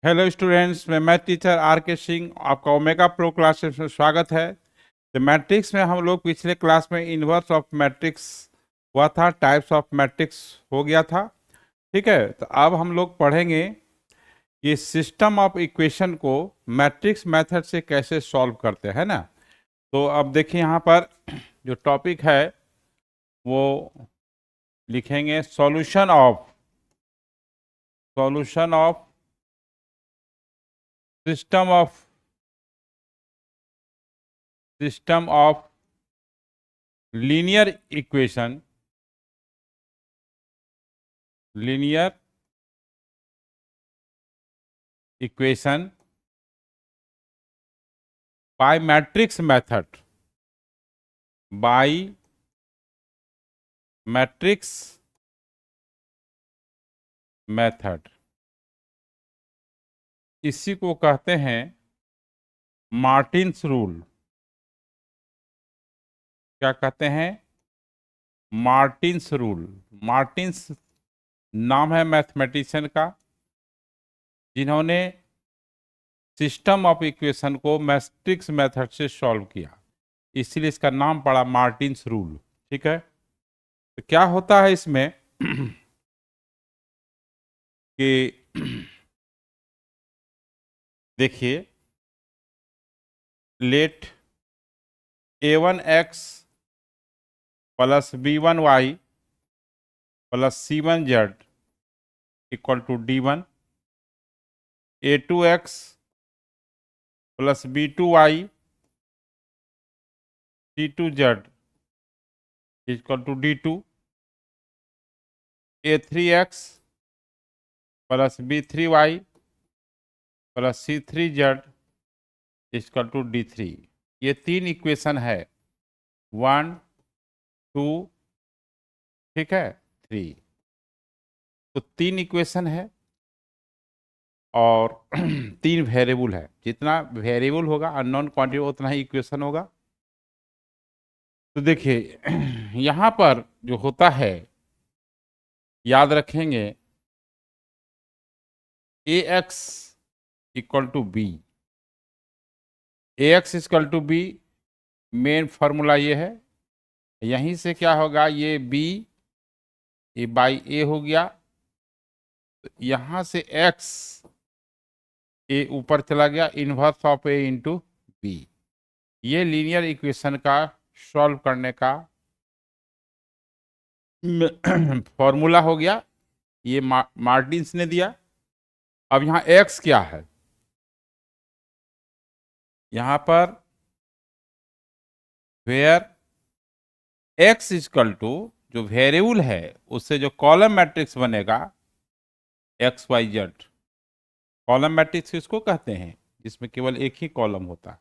Hello students, मैं math teacher are के सिंह आपका ओमेगा प्रो क्लासेस में स्वागत है। तो मैट्रिक्स में हम लोग पिछले क्लास में इन्वर्स ऑफ मैट्रिक्स हुआ था, टाइप्स ऑफ मैट्रिक्स हो गया था। ठीक है, तो अब हम लोग पढ़ेंगे कि सिस्टम ऑफ इक्वेशन को मैट्रिक्स मेथड से कैसे सॉल्व करते हैं ना। तो अब देखिए यहाँ पर जो टॉपिक है वो लिखेंगे solution of system of linear equation by matrix method इसी को कहते हैं मार्टिन्स रूल। क्या कहते हैं? Martins rule. मार्टिन्स नाम है मैथमेटिशियन का, जिन्होंने सिस्टम ऑफ इक्वेशन को मैट्रिक्स मेथड से सॉल्व किया, इसीलिए इसका नाम पड़ा मार्टिन्स रूल। ठीक है, तो क्या होता है इसमें कि देखिए, let a1x plus b1y plus c1z equal to d1, a2x plus b2y c2z equal to d2, a3x plus b3y plus c3z equal to d3। ये तीन इक्वेशन है, 1 2, ठीक है, 3। तो तीन इक्वेशन है और तीन वेरिएबल है। जितना वेरिएबल होगा अननोन क्वांटिटी उतना ही इक्वेशन होगा। तो देखिए यहाँ पर जो होता है, याद रखेंगे, ax equal to B, ax equal to B main formula ये है। यहीं से क्या होगा, ये b ये बाई ए हो गया, तो यहाँ से x ए ऊपर चला गया, inverse of A into B. ये लीनियर इक्वेशन का सॉल्व करने का फॉर्मूला हो गया, ये मार्टिन्स ने दिया। अब यहाँ x क्या है, यहाँ पर वेयर x इक्वल टू जो वेरिएबल है उससे जो कॉलम मैट्रिक्स बनेगा X Y Z. Column matrix किसको कहते हैं? जिसमें केवल एक ही कॉलम होता है।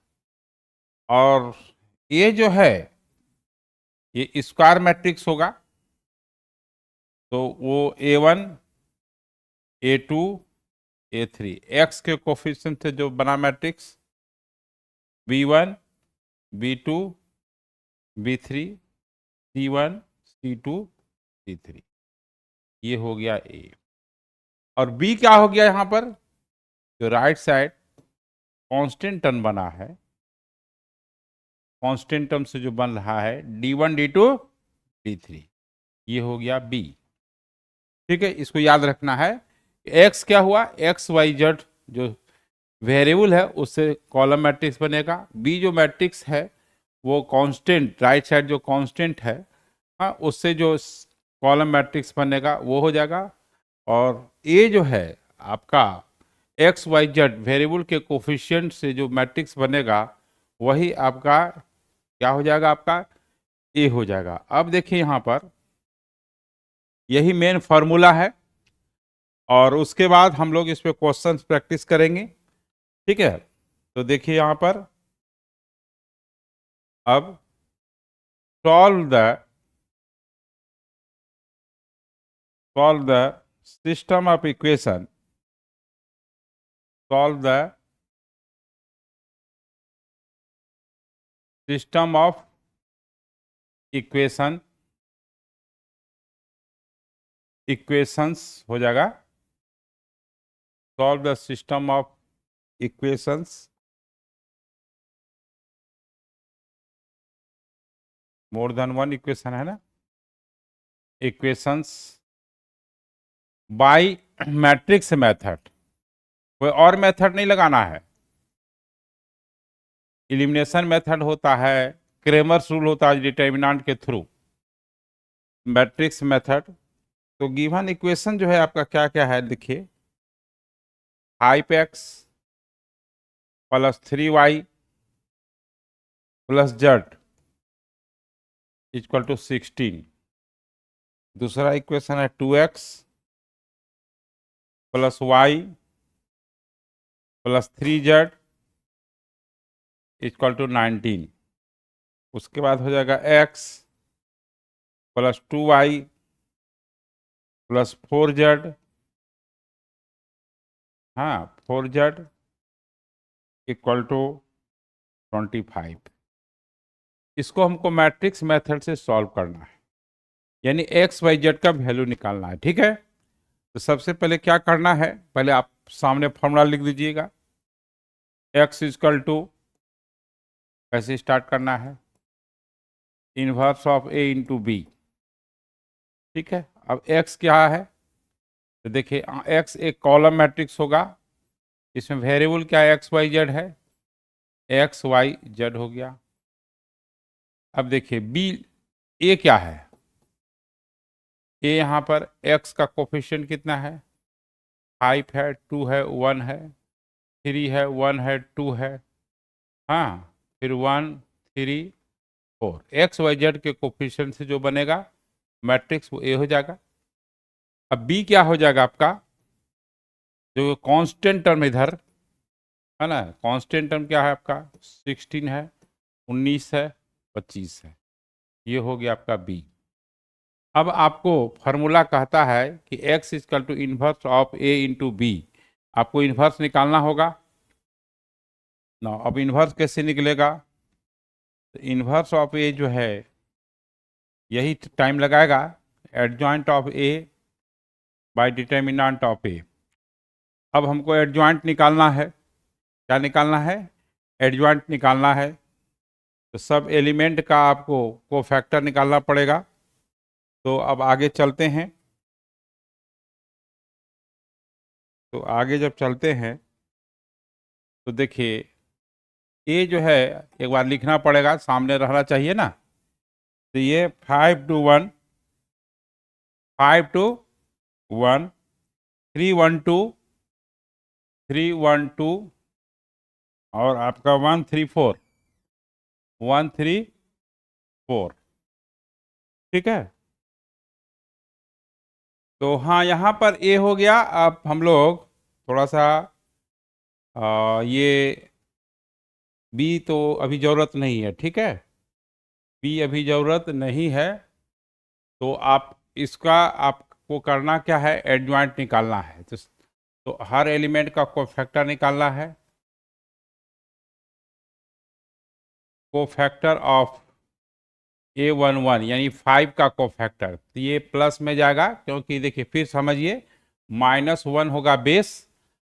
और ये जो है ये स्क्वायर मैट्रिक्स होगा, तो वो a1 a2 a3 x के कोफिशिएंट से जो बना matrix b1 b2 b3 c1 c2 c3, ये हो गया a। और b क्या हो गया, यहाँ पर जो राइट साइड कांस्टेंट टर्म बना है, कांस्टेंट टर्म से जो बन रहा है d1 d2 d3, ये हो गया b। ठीक है, इसको याद रखना है। x क्या हुआ, एक्स वाई जेड जो वेरिएबल है उससे कॉलम मैट्रिक्स बनेगा। b जो मैट्रिक्स है वो कांस्टेंट, राइट साइड जो कांस्टेंट है, हाँ, उससे जो कॉलम मैट्रिक्स बनेगा वो हो जाएगा। और a जो है आपका एक्स वाई जेड वेरिएबल के कोफिशिएंट से जो मैट्रिक्स बनेगा वही आपका क्या हो जाएगा, आपका a हो जाएगा। अब देखिए यहाँ पर यही मेन फार्मूला है, और उसके बाद हम लोग इस पे क्वेश्चंस प्रैक्टिस करेंगे। ठीक है, तो देखिए यहाँ पर अब solve the system of equation, solve the system of equations हो जाएगा, solve the system of equations more than one equation है ना, equations by मैट्रिक्स मेथड। कोई और मेथड नहीं लगाना है, एलिमिनेशन मेथड होता है, क्रेमर्स रूल होता है डिटर्मिनेंट के थ्रू, मैट्रिक्स मेथड। तो गिवन इक्वेशन जो है आपका क्या क्या है, देखिए 5x plus 3y plus z equal to 16। दूसरा इक्वेशन है 2x plus y plus 3z equal to 19। उसके बाद हो जाएगा x plus 2y plus 4z, हाँ 4z इक्वल टू 25। इसको हमको मैट्रिक्स मेथड से सॉल्व करना है, यानी एक्स वाई जेड का वैल्यू निकालना है। ठीक है, तो सबसे पहले क्या करना है, पहले आप सामने फॉर्मूला लिख दीजिएगा। एक्स इक्वल टू कैसे स्टार्ट करना है, inverse of A into B. ठीक है, अब एक्स क्या है, तो देखिए एक्स एक कॉलम मैट्रिक्स होगा, इसमें वेरिएबल क्या है, एक्स वाई जेड है, एक्स वाई जेड हो गया। अब देखिए बी, ए क्या है, ए यहाँ पर एक्स का कोफिशिएंट कितना है, 5 है, 2 है, 1 है, 3 है, 1 है, 2 है, हाँ फिर 1 3 4। एक्स वाई जेड के कोफिशिएंट से जो बनेगा मैट्रिक्स वो ए हो जाएगा। अब बी क्या हो जाएगा आपका, जो कांस्टेंट टर्म इधर है ना, कांस्टेंट टर्म क्या है आपका, 16 है, 19 है, 25 है, ये हो गया आपका बी। अब आपको फार्मूला कहता है कि x equal to inverse of a into B, आपको इन्वर्स निकालना होगा ना। अब इन्वर्स कैसे निकलेगा, तो इन्वर्स ऑफ a जो है यही टाइम लगाएगा, adjoint of a bye determinant of a। अब हमको एडजॉइंट निकालना है, क्या निकालना है, एडजॉइंट निकालना है, तो सब एलिमेंट का आपको कोफैक्टर निकालना पड़ेगा। तो अब आगे चलते हैं, तो आगे जब चलते हैं तो देखिए ये जो है एक बार लिखना पड़ेगा, सामने रहना चाहिए ना। तो ये 5 to 1 5 to 1 3 1 2 3 1 2 और आपका 1 3 4 1 3 4। ठीक है, तो हाँ यहाँ पर ए हो गया। अब हम लोग थोड़ा सा ये बी तो अभी ज़रूरत नहीं है, ठीक है, बी अभी ज़रूरत नहीं है। तो आप इसका आपको करना क्या है, एडजॉइंट निकालना है। तो हर एलिमेंट का कोफैक्टर निकालना है, कोफैक्टर ऑफ A11 यानी 5 का कोफैक्टर। तो ये प्लस में जाएगा, क्योंकि देखिए फिर समझिए -1 होगा बेस,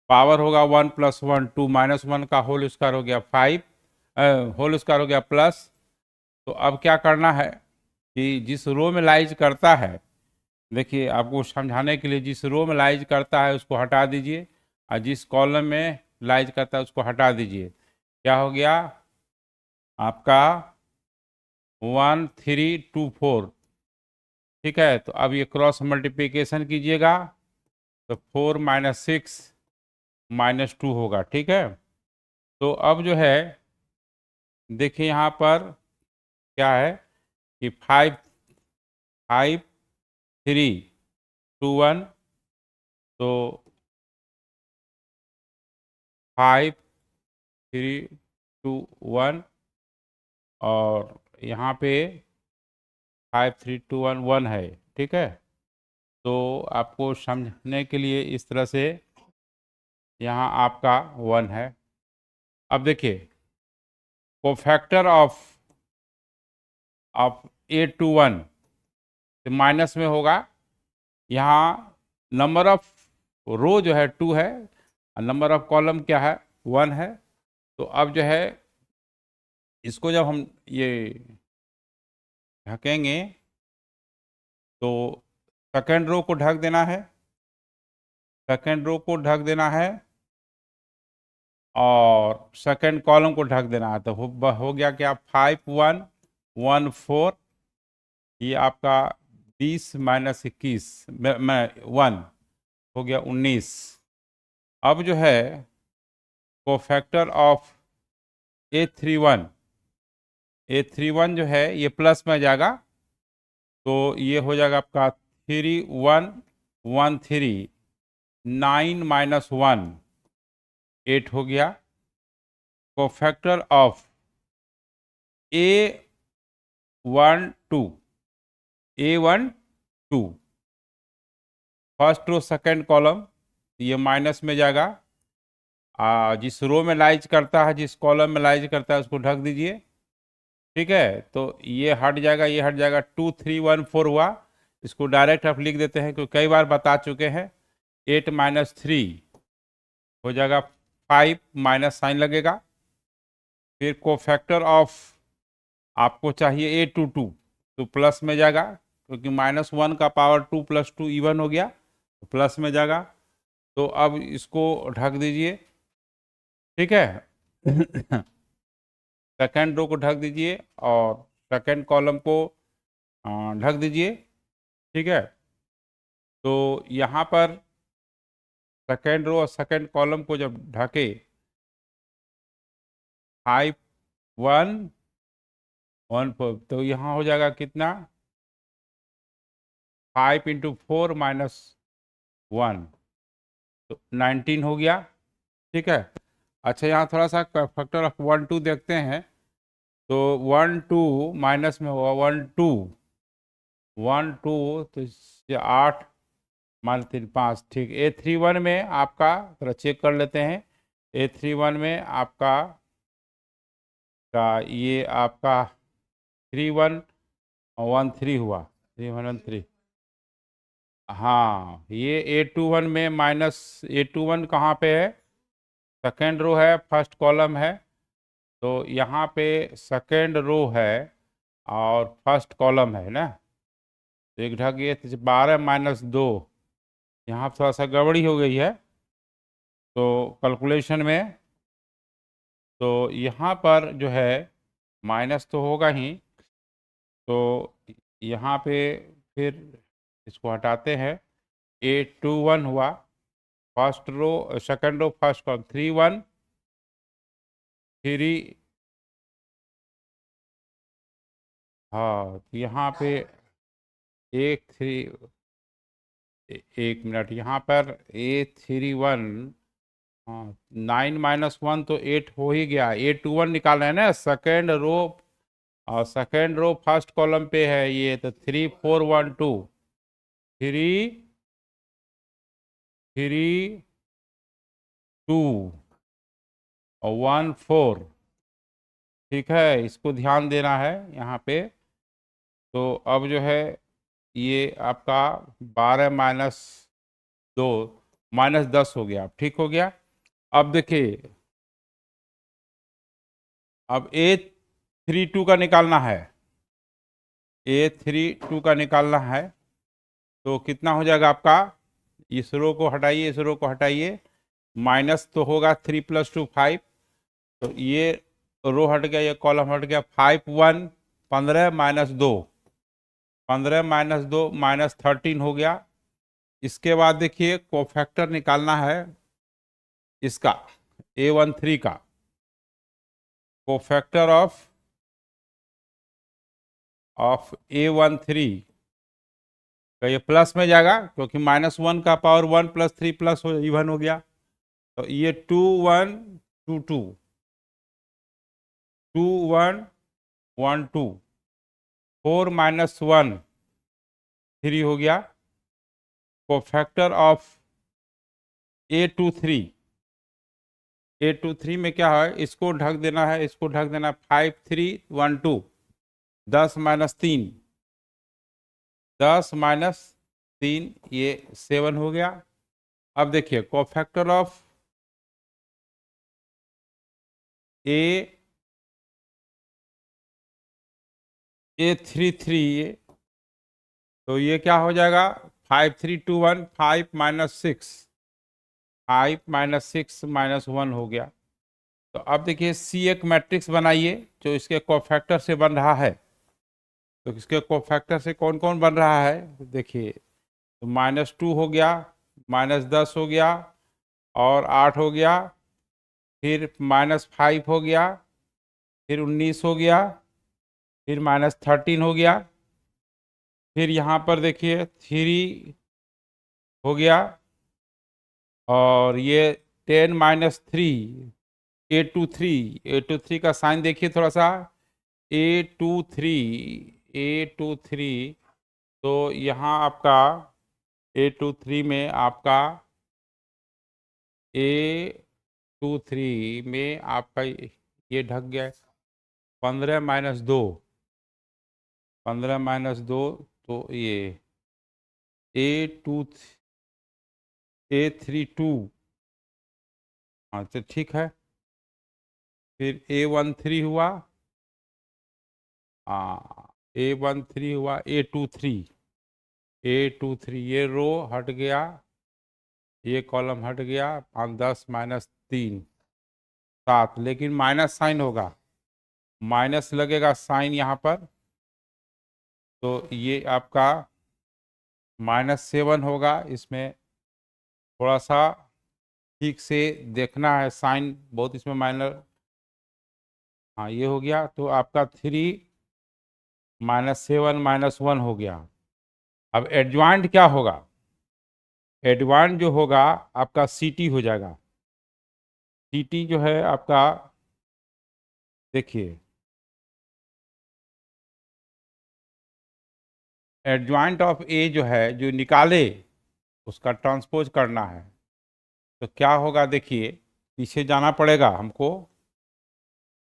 पावर होगा 1 + 1 2, -1 का होल स्क्वायर हो गया 5, होल स्क्वायर हो गया प्लस। तो अब क्या करना है कि जिस रो में लाइज करता है, देखिए आपको समझाने के लिए, जिस रो में लाइज करता है उसको हटा दीजिए, और जिस कॉलम में लाइज करता है उसको हटा दीजिए। क्या हो गया आपका 1 3 2 4। ठीक है, तो अब ये क्रॉस मल्टीप्लिकेशन कीजिएगा, तो 4 - 6 -2 होगा। ठीक है, तो अब जो है देखिए यहाँ पर क्या है कि 5 5 3 2 1, तो 5 3 2 1 और यहाँ पे 5 3 2 1 1 है। ठीक है, तो आपको समझने के लिए इस तरह से यहाँ आपका 1 है। अब देखिए कोफैक्टर ऑफ A21 तो माइनस में होगा, यहाँ नंबर ऑफ रो जो है 2 है, नंबर ऑफ कॉलम क्या है, 1 है। तो अब जो है इसको जब हम ये ढकेंगे तो सेकेंड रो को ढक देना है, सेकेंड रो को ढक देना है और सेकेंड कॉलम को ढक देना है। तो हो गया क्या, 5114, ये आपका 20 माइनस 21 में 1 हो गया 19। अब जो है कोफैक्टर ऑफ A31 जो है ये प्लस में जाएगा, तो ये हो जाएगा आपका 3113, 9 माइनस 1 8 हो गया। Cofactor of A12 first row second column, ये माइनस में जाएगा। जिस रो में लाइज करता है, जिस कॉलम में लाइज करता है उसको ढक दीजिए, ठीक है। तो ये हट जाएगा, ये हट जाएगा, 2314 हुआ। इसको डायरेक्ट आप लिख देते हैं क्योंकि कई बार बता चुके हैं। 8 माइनस 3 हो जाएगा 5, माइनस साइन लगेगा। फिर कोफैक्टर ऑफ आपको चाहिए A22, तो प्लस में जाएगा क्योंकि -1 का पावर 2 + 2 इवन हो गया, तो प्लस में जाएगा। तो अब इसको ढक दीजिए, ठीक है। सेकेंड रो को ढक दीजिए और सेकेंड कॉलम को ढक दीजिए, ठीक है। तो यहाँ पर सेकेंड रो और सेकेंड कॉलम को जब ढके 5114, तो यहाँ हो जाएगा कितना, 5 × 4 - 1, तो 19 हो गया, ठीक है। अच्छा, यहाँ थोड़ा सा फैक्टर ऑफ 1 2 देखते हैं। तो 1 2 माइनस में होगा 1 2 1 2, तो इससे 8 मान 3 5, ठीक। A31 में आपका थोड़ा चेक कर लेते हैं। A31 में आपका ये आपका 3113 हुआ, 3113। हाँ, ये A21 में माइनस, A21 कहाँ पे है, सेकेंड रो है, फर्स्ट कॉलम है। तो यहाँ पे सेकेंड रो है और फर्स्ट कॉलम है ना, तो एक ढक ये 12 माइनस 2, यहाँ थोड़ा सा गड़बड़ी हो गई है तो कैलकुलेशन में। तो यहाँ पर जो है माइनस तो होगा ही, तो यहाँ पे फिर इसको हटाते हैं। A21 हुआ, first row second row first column 3113। हाँ, तो यहाँ पे एक थ्री, एक मिनट, यहाँ पर A31, हाँ 9 माइनस 1 तो 8 हो ही गया। A21 निकालना है ना, सेकेंड रो और सेकेंड रो फर्स्ट कॉलम पे है ये, तो 3412, 33214, ठीक है। इसको ध्यान देना है यहाँ पे। तो अब जो है ये आपका 12 माइनस 2 -10 हो गया, ठीक हो गया। अब देखिए, अब A32 का निकालना है, A32 का निकालना है। तो कितना हो जाएगा आपका, इस रो को हटाइए, इस रो को हटाइए, माइनस तो होगा 3 + 2 5, तो ये रो हट गया, ये कॉलम हट गया। 5 1 15 माइनस 2, 15 माइनस 2 -13 हो गया। इसके बाद देखिए कोफैक्टर निकालना है इसका, A13 का कोफैक्टर ऑफ A13 का ये प्लस में जाएगा क्योंकि -1 का पावर 1 + 3 + इवन हो गया। तो ये 2122, 2112, 4 - 1 3 हो गया। कोफैक्टर ऑफ A23, A23 में क्या है, इसको ढक देना है, इसको ढक देना है। 5312, 10 - 3, 10 - 3, ये 7 हो गया। अब देखिए कोफैक्टर ऑफ A33, तो ये क्या हो जाएगा, 5321, 5 माइनस 6, 5 माइनस 6 माइनस 1 हो गया। तो अब देखिए सी एक मैट्रिक्स बनाइए जो इसके कोफैक्टर से बन रहा है। तो इसके कोफैक्टर से कौन कौन बन रहा है देखिए, तो -2 हो गया, -10 हो गया, और 8 हो गया, फिर -5 हो गया, फिर 19 हो गया, फिर -13 हो गया, फिर यहाँ पर देखिए 3 हो गया, और ये 10 - 3, A23 का साइन देखिए थोड़ा सा, A23, A23, तो यहाँ आपका A23 में आपका A23 में आपका ये ढक गया, 15 - 2, 15 - 2, तो ये A32, हाँ तो ठीक है। फिर A13 हुआ, हाँ A13 हुआ, A23, ये रो हट गया, ये कॉलम हट गया, 5 10 -3 7, लेकिन माइनस साइन होगा, माइनस लगेगा साइन यहाँ पर, तो ये आपका -7 होगा। इसमें थोड़ा सा ठीक से देखना है, साइन बहुत इसमें माइनर, हाँ ये हो गया, तो आपका 3 -7 -1 हो गया। अब एडजॉइंट क्या होगा, एडजॉइंट जो होगा आपका सीटी हो जाएगा। सीटी जो है आपका, देखिए एडजॉइंट ऑफ ए जो है, जो निकाले उसका ट्रांसपोज करना है, तो क्या होगा देखिए, पीछे जाना पड़ेगा हमको,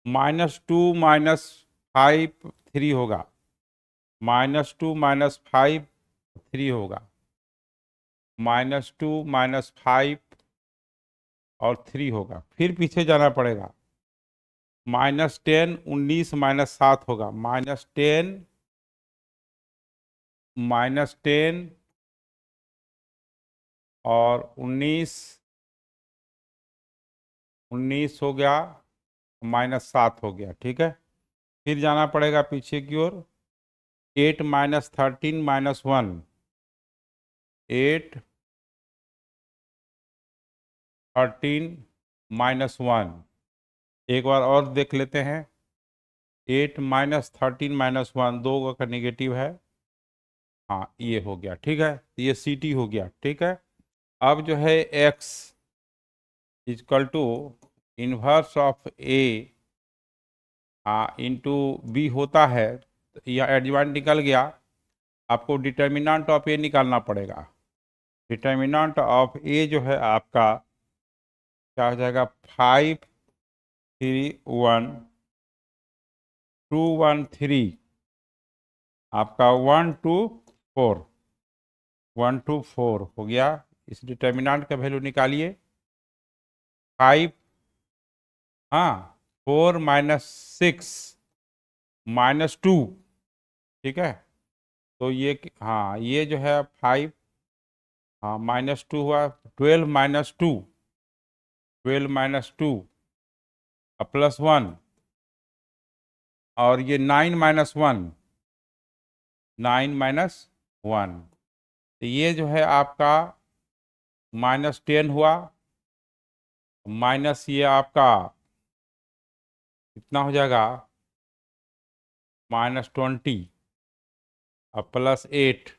-2 -5 3 होगा, -2 -5 3 होगा, -2 -5 और 3 होगा, फिर पीछे जाना पड़ेगा, -10 19 -7 होगा, -10 -10 और 19 हो गया, -7 हो गया, ठीक है। फिर जाना पड़ेगा पीछे की ओर, 8 -13 -1, 8 13 -1, एक बार और देख लेते हैं, 8 -13 -1, दो का नेगेटिव है, हाँ ये हो गया, ठीक है, ये सी टी हो गया, ठीक है। अब जो है x equal to inverse of A into B होता है, तो यह एडजॉइंट निकल गया, आपको डिटर्मिनेंट ऑफ ए निकालना पड़ेगा। डिटर्मिनेंट ऑफ ए जो है आपका क्या हो जाएगा, 5 3 1 2 1 3, आपका 1 2 4, 1 2 4 हो गया। इस डिटर्मिनेंट का वैल्यू निकालिए, 5, हाँ 4 -6 -2, ठीक है, तो ये हाँ ये जो है 5, हाँ -2 हुआ, 12 -2, 12 -2 +1, और ये 9 -1, 9 -1, तो ये जो है आपका -10 हुआ, माइनस ये आपका कितना हो जाएगा, -20, और +8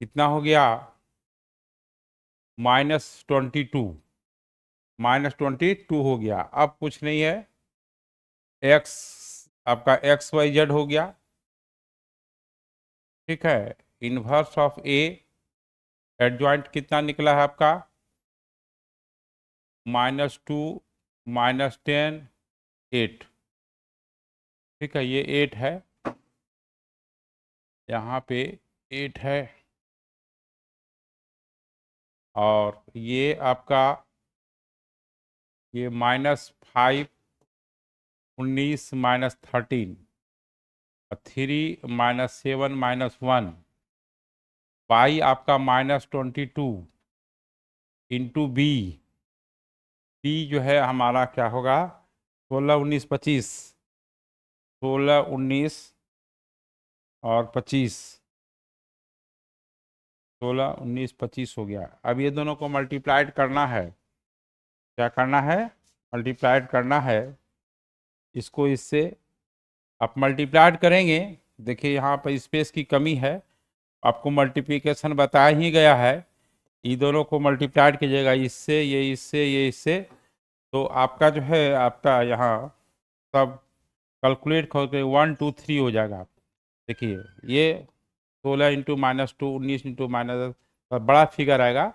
कितना हो गया, -22, -22 हो गया। अब कुछ नहीं है, x आपका XYZ हो गया, ठीक है। इनवर्स ऑफ ए, एडजॉइंट कितना निकला है आपका, -2 -10 8, ठीक है, ये 8 है, यहाँ पे 8 है, और ये आपका ये -5 19 माइनस 13, 3 माइनस 7 माइनस 1, पाई आपका -22 इंटू बी। बी जो है हमारा क्या होगा, 16 19 25, 16 19 और 25, 16 19 25 हो गया। अब ये दोनों को मल्टीप्लाइड करना है। क्या करना है, मल्टीप्लाइड करना है इसको इससे। आप मल्टीप्लाइड करेंगे, देखिए यहाँ पर स्पेस की कमी है, आपको मल्टीप्लिकेशन बताया ही गया है। ये दोनों को मल्टीप्लाइड कीजिएगा, इससे ये इससे ये इससे, तो आपका जो है आपका यहाँ सब कैलकुलेट करके 1 2 3 हो जाएगा। देखिए ये 16 इंटू -2, 19 इंटू माइनस, बड़ा फिगर आएगा।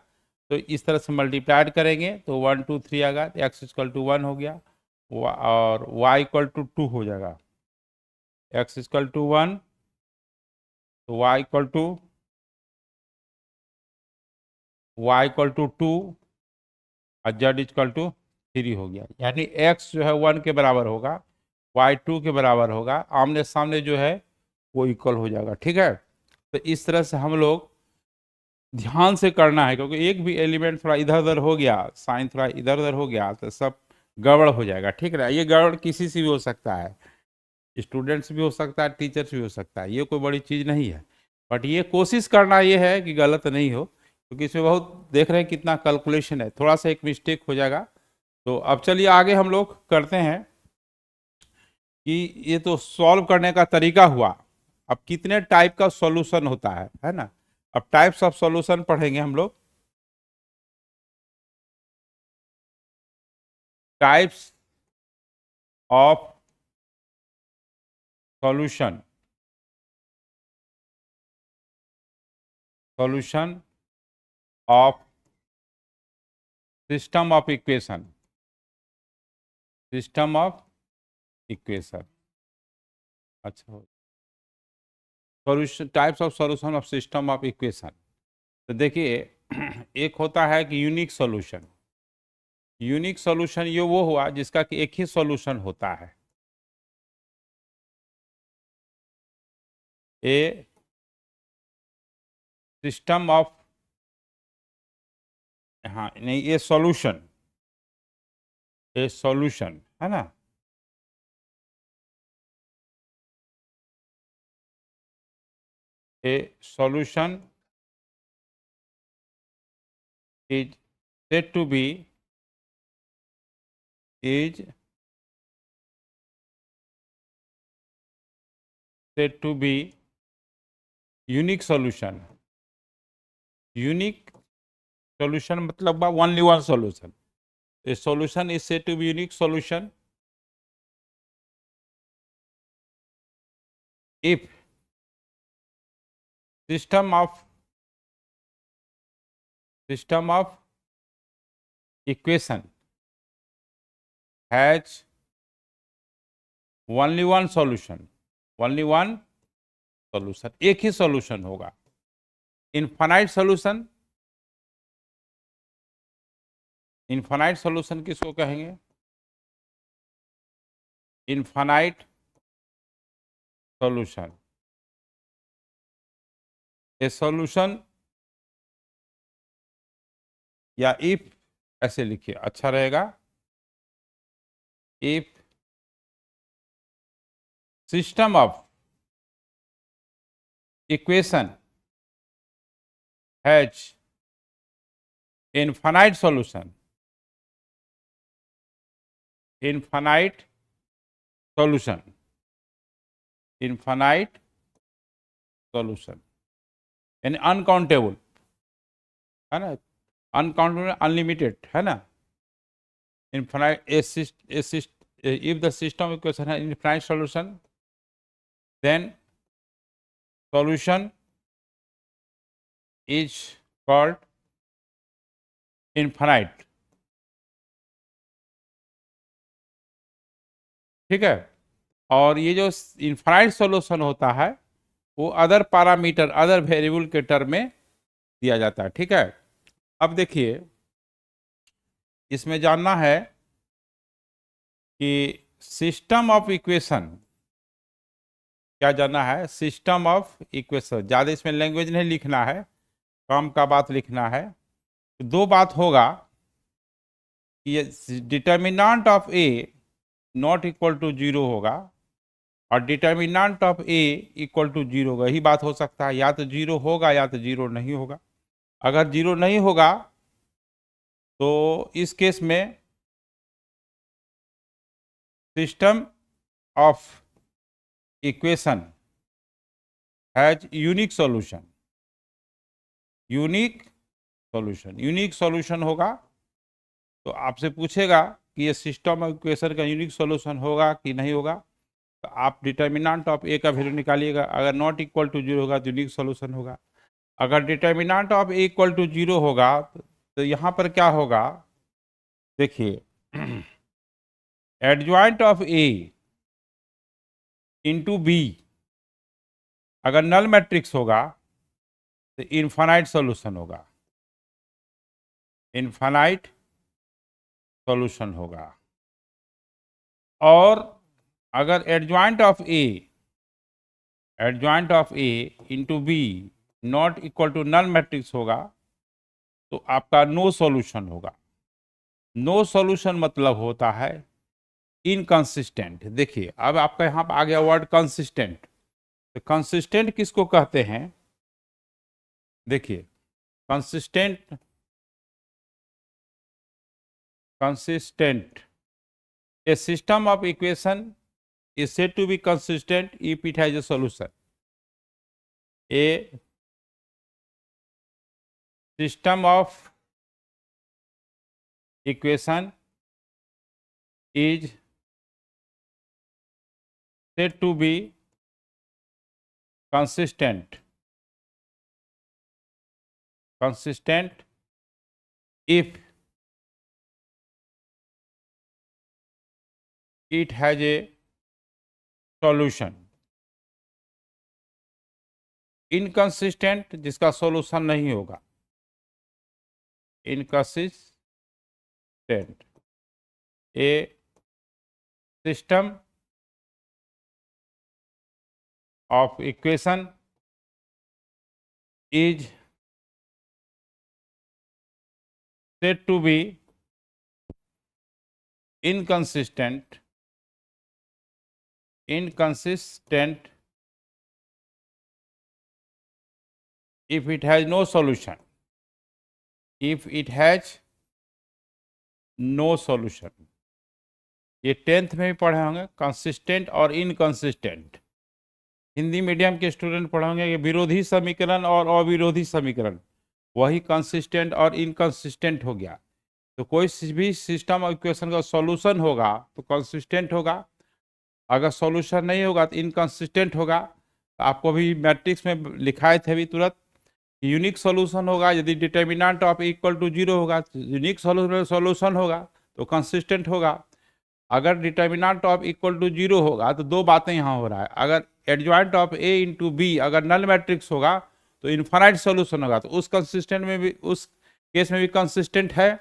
तो इस तरह से मल्टीप्लाइड करेंगे तो 1 2 3 आएगा, एक्स इक्वल टू 1 हो गया, और वाई इक्वल टू 2 हो जाएगा। एक्स इक्वल टू 1 तो वाई इक्वल टू 2 और जेड इक्वल टू 3 हो गया। यानी एक्स जो है 1 के बराबर होगा, वाई 2 के बराबर होगा, आमने सामने जो है वो इक्वल हो जाएगा। ठीक है, तो इस तरह से हम लोग ध्यान से करना है, क्योंकि एक भी एलिमेंट थोड़ा इधर उधर हो गया, साइन थोड़ा इधर उधर हो गया तो सब गड़बड़ हो जाएगा। ठीक है, ये गड़बड़ किसी से भी हो सकता है, स्टूडेंट्स भी हो सकता है, टीचर्स भी हो सकता है, ये कोई बड़ी चीज़ नहीं है। बट ये कोशिश करना ये है कि गलत नहीं हो, क्योंकि इसमें बहुत देख रहे हैं कितना कैलकुलेशन है, थोड़ा सा एक मिस्टेक हो जाएगा। तो अब चलिए आगे हम लोग करते हैं कि ये तो सॉल्व करने का तरीका हुआ। अब कितने टाइप का सॉल्यूशन होता है ना। अब टाइप्स ऑफ सॉल्यूशन पढ़ेंगे हम लोग। Types of solution, solution of system of equation, system of equation. अच्छा, solution, types of solution of system of equation. तो देखिए एक होता है कि यूनिक सॉल्यूशन। यूनिक सॉल्यूशन ये वो हुआ जिसका कि एक ही सॉल्यूशन होता है। ए सिस्टम ऑफ, हाँ नहीं, ये सॉल्यूशन, ए सॉल्यूशन है ना, ए solution is said to be, is said to be unique solution। unique solution मतलब only one solution। a solution is said to be unique solution if system of equation has only one solution, only one solution, एक ही solution होगा। Infinite solution, infinite solution किसको कहेंगे, infinite solution. ए solution, या if ऐसे लिखिए अच्छा रहेगा, if system of equation has infinite solution, infinite solution, infinite solution यानी अनकाउंटेबल है ना, अनकाउंटेबल अनलिमिटेड है ना। Infinite if the system equation has infinite solution, then solution is called infinite। ठीक है, और ये जो इनफाइनाइट सॉल्यूशन होता है वो अदर पैरामीटर, अदर वेरिएबल के टर्म में दिया जाता है। ठीक है, अब देखिए इसमें जानना है कि सिस्टम ऑफ इक्वेशन क्या जानना है, सिस्टम ऑफ इक्वेशन। ज़्यादा इसमें लैंग्वेज नहीं लिखना है, कम का बात लिखना है। दो बात होगा कि ये determinant of A not equal to zero होगा और determinant of A equal to zero होगा। यही बात हो सकता है, या तो जीरो होगा या तो जीरो नहीं होगा। अगर जीरो नहीं होगा तो इस केस में system of equation has unique solution. Unique solution, unique solution होगा तो आपसे पूछेगा कि ये सिस्टम ऑफ इक्वेशन का यूनिक सॉल्यूशन होगा कि नहीं होगा, तो आप डिटर्मिनेंट ऑफ ए का वैल्यू निकालिएगा। अगर नॉट इक्वल टू जीरो होगा तो यूनिक सॉल्यूशन होगा। अगर determinant of A equal to zero होगा तो यहाँ पर क्या होगा, देखिए adjoint of A into B अगर नल मैट्रिक्स होगा तो इनफाइनाइट सॉल्यूशन होगा, इनफाइनाइट सॉल्यूशन होगा। और अगर adjoint of A into B not equal to null matrix होगा तो आपका नो सॉल्यूशन होगा। नो सॉल्यूशन मतलब होता है इनकंसिस्टेंट। देखिए अब आपका यहाँ पर आ गया वर्ड कंसिस्टेंट। तो कंसिस्टेंट किसको कहते हैं, देखिए consistent a system of equation is said to be consistent if it has a solution. A system of equation is said to be consistent if it has a solution. Inconsistent जिसका solution नहीं होगा, inconsistent A system of equation is said to be inconsistent if it has no solution. If it has no solution, ये 10th में भी पढ़े होंगे consistent और inconsistent. Hindi medium के स्टूडेंट पढ़े होंगे कि विरोधी समीकरण और अविरोधी समीकरण, वही कंसिस्टेंट और इनकंसिस्टेंट हो गया। तो कोई भी सिस्टम ऑफ इक्वेशन का सॉल्यूशन होगा तो कंसिस्टेंट होगा, अगर सॉल्यूशन नहीं होगा तो इनकंसिस्टेंट होगा। तो आपको भी मैट्रिक्स में लिखाए थे अभी तुरंत, यूनिक सॉल्यूशन होगा यदि determinant of equal to zero होगा, यूनिक सॉल्यूशन होगा तो कंसिस्टेंट होगा। अगर determinant of equal to zero होगा तो दो बातें यहाँ हो रहा है, अगर adjoint of A into B अगर नल मैट्रिक्स होगा तो इनफाइनाइट सॉल्यूशन होगा, तो उस कंसिस्टेंट में भी, उस केस में भी कंसिस्टेंट है।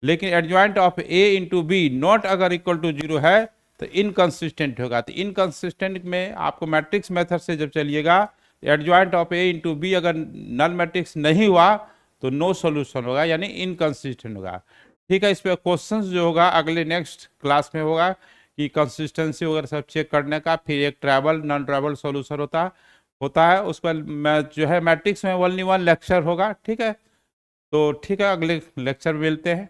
लेकिन adjoint of A into B not अगर इक्वल टू जीरो है तो इनकंसिस्टेंट होगा। तो इनकंसिस्टेंट में आपको मैट्रिक्स मेथड से जब चलिएगा, adjoint of A into B अगर नल मैट्रिक्स नहीं हुआ तो नो सॉल्यूशन होगा, यानी इनकंसिस्टेंट होगा। ठीक है, इस पर क्वेश्चन जो होगा अगले नेक्स्ट क्लास में होगा कि कंसिस्टेंसी वगैरह सब चेक करने का, फिर एक ट्रैवल नॉन ट्रैवल सॉल्यूशन होता है उस पर जो है मैट्रिक्स में 1 लेक्चर होगा। ठीक है, तो ठीक है, अगले लेक्चर में मिलते हैं।